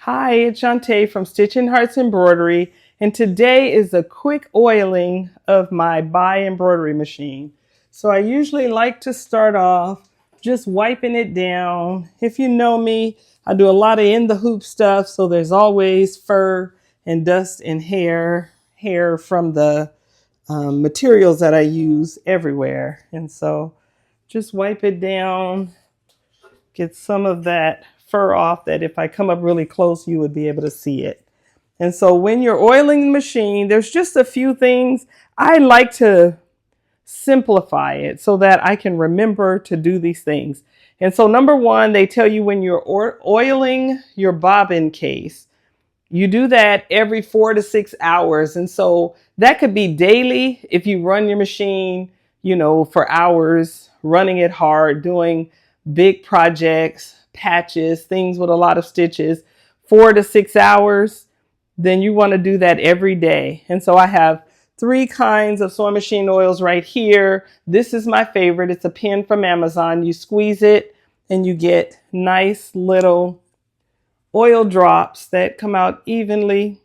Hi, it's Shantae from Stitching Hearts Embroidery, and today is a quick oiling of my Bai Embroidery machine. So I usually like to start off just wiping it down. If you know me, I do a lot of in the hoop stuff, so there's always fur and dust and hair from the materials that I use everywhere. And so just wipe it down, get some of that fur off that if I come up really close, you would be able to see it. And so when you're oiling the machine, there's just a few things. I like to simplify it so that I can remember to do these things. And so number one, they tell you when you're oiling your bobbin case, you do that every 4 to 6 hours. And so that could be daily if you run your machine, for hours, running it hard, doing big projects, patches, things with a lot of stitches, 4 to 6 hours, then you want to do that every day. And so I have 3 kinds of sewing machine oils right here. This is my favorite. It's a pen from Amazon. You squeeze it and you get nice little oil drops that come out evenly.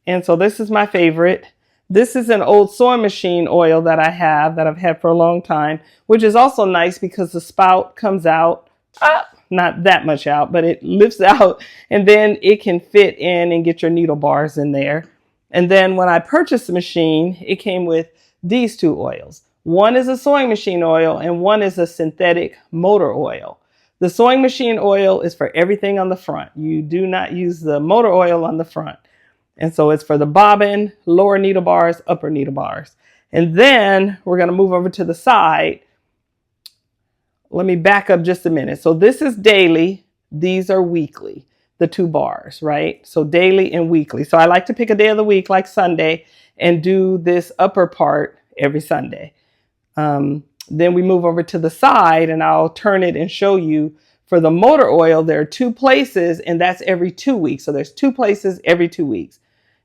And so this is my favorite. This is an old sewing machine oil that I've had for a long time, which is also nice because the spout comes out, not that much out, but it lifts out, and then it can fit in and get your needle bars in there. And then when I purchased the machine, it came with these 2 oils. One is a sewing machine oil and one is a synthetic motor oil. The sewing machine oil is for everything on the front. You do not use the motor oil on the front. And so it's for the bobbin, lower needle bars, upper needle bars. And then we're going to move over to the side. Let me back up just a minute. So this is daily. These are weekly, the 2 bars, right? So daily and weekly. So I like to pick a day of the week like Sunday and do this upper part every Sunday. Then we move over to the side and I'll turn it and show you. For the motor oil, there are 2 places and that's every 2 weeks. So there's 2 places every 2 weeks.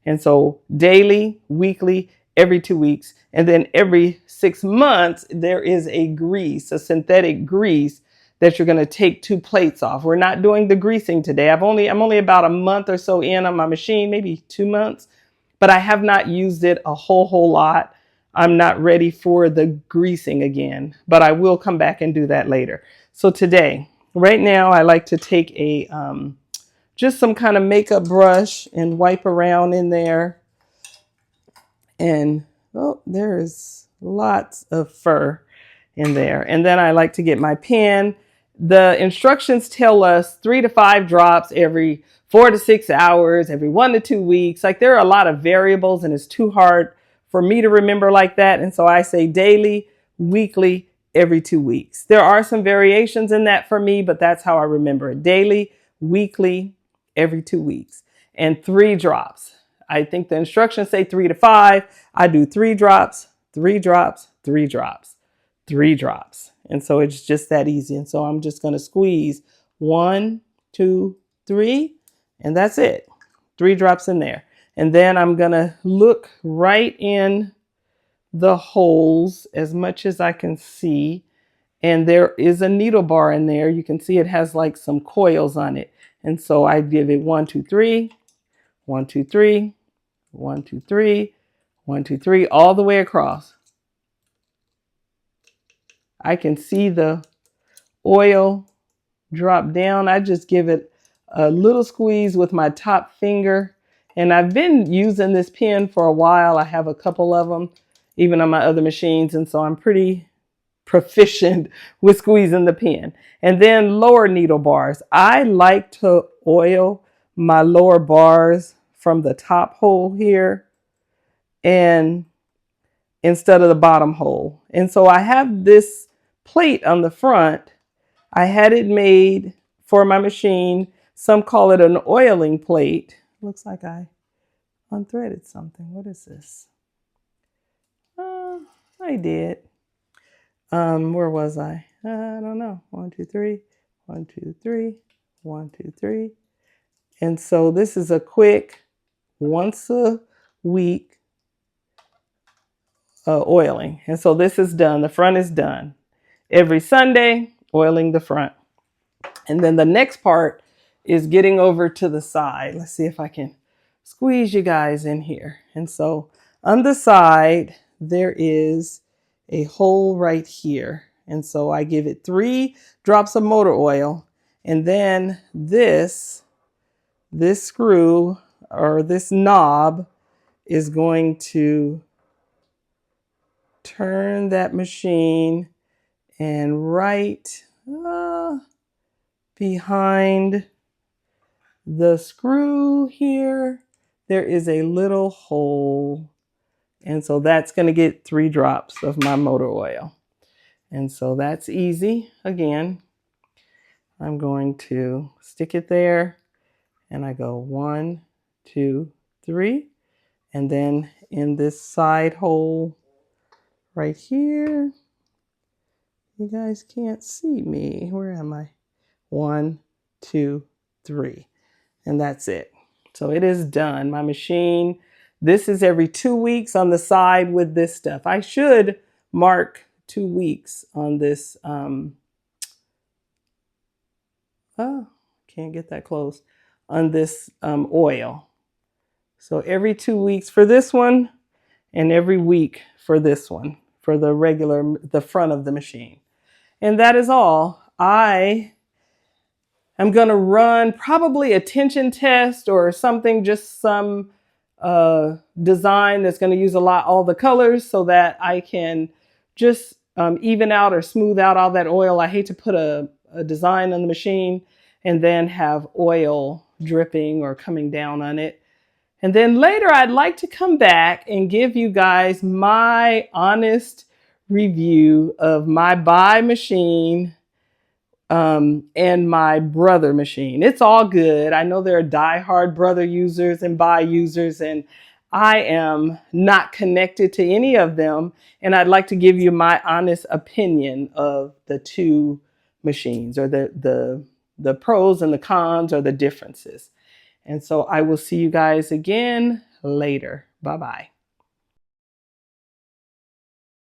And so daily, weekly, every 2 weeks. And then every 6 months, there is a grease, a synthetic grease that you're going to take 2 plates off. We're not doing the greasing today. I'm only about a month or so in on my machine, maybe 2 months, but I have not used it a whole lot. I'm not ready for the greasing again, but I will come back and do that later. So today, right now, I like to take a just some kind of makeup brush and wipe around in there. And there is lots of fur in there. And then I like to get my pen. The instructions tell us 3 to 5 drops every 4 to 6 hours, every 1 to 2 weeks. Like there are a lot of variables and it's too hard for me to remember like that. And so I say daily, weekly, every 2 weeks. There are some variations in that for me, but that's how I remember it. Daily, weekly, every 2 weeks. And 3 drops. I think the instructions say 3 to 5. I do 3 drops, 3 drops, 3 drops, 3 drops. And so it's just that easy. And so I'm just going to squeeze 1, 2, 3, and that's it. 3 drops in there. And then I'm going to look right in the holes as much as I can see. And there is a needle bar in there. You can see it has like some coils on it. And so I give it 1, 2, 3, 1, 2, 3, 1, 2, 3, 1, 2, 3, all the way across. I can see the oil drop down. I just give it a little squeeze with my top finger. And I've been using this pen for a while. I have a couple of them, even on my other machines. And so I'm pretty proficient with squeezing the pen. And then lower needle bars. I like to oil my lower bars from the top hole here and instead of the bottom hole. And so I have this plate on the front. I had it made for my machine. Some call it an oiling plate. Looks like I unthreaded something. What is this? I did. Where was I? I don't know. 1, 2, 3, 1, 2, 3, 1, 2, 3. And so this is a quick once a week oiling. And so this is done. The front is done. Every Sunday, oiling the front. And then the next part is getting over to the side. Let's see if I can squeeze you guys in here. And so on the side, there is a hole right here. And so I give it 3 drops of motor oil. And then this screw or this knob is going to turn that machine, and right behind the screw here, there is a little hole. And so that's going to get 3 drops of my motor oil. And so that's easy. Again, I'm going to stick it there, and I go 1, 2, 3. And then in this side hole right here, you guys can't see me. Where am I? 1, 2, 3. And that's it. So it is done. My machine, this is every 2 weeks on the side with this stuff. I should mark 2 weeks on this. Oh, can't get that close. On this oil. So every 2 weeks for this one, and every week for this one, for the front of the machine. And that is all. I'm going to run probably a tension test or something, just some design that's going to use all the colors so that I can just even out or smooth out all that oil. I hate to put a design on the machine and then have oil dripping or coming down on it. And then later I'd like to come back and give you guys my honest review of my Bai machine and my Brother machine. It's all good. I know there are diehard Brother users and Bai users, and I am not connected to any of them. And I'd like to give you my honest opinion of the 2 machines, or the pros and the cons, or the differences. And so I will see you guys again later. Bye-bye.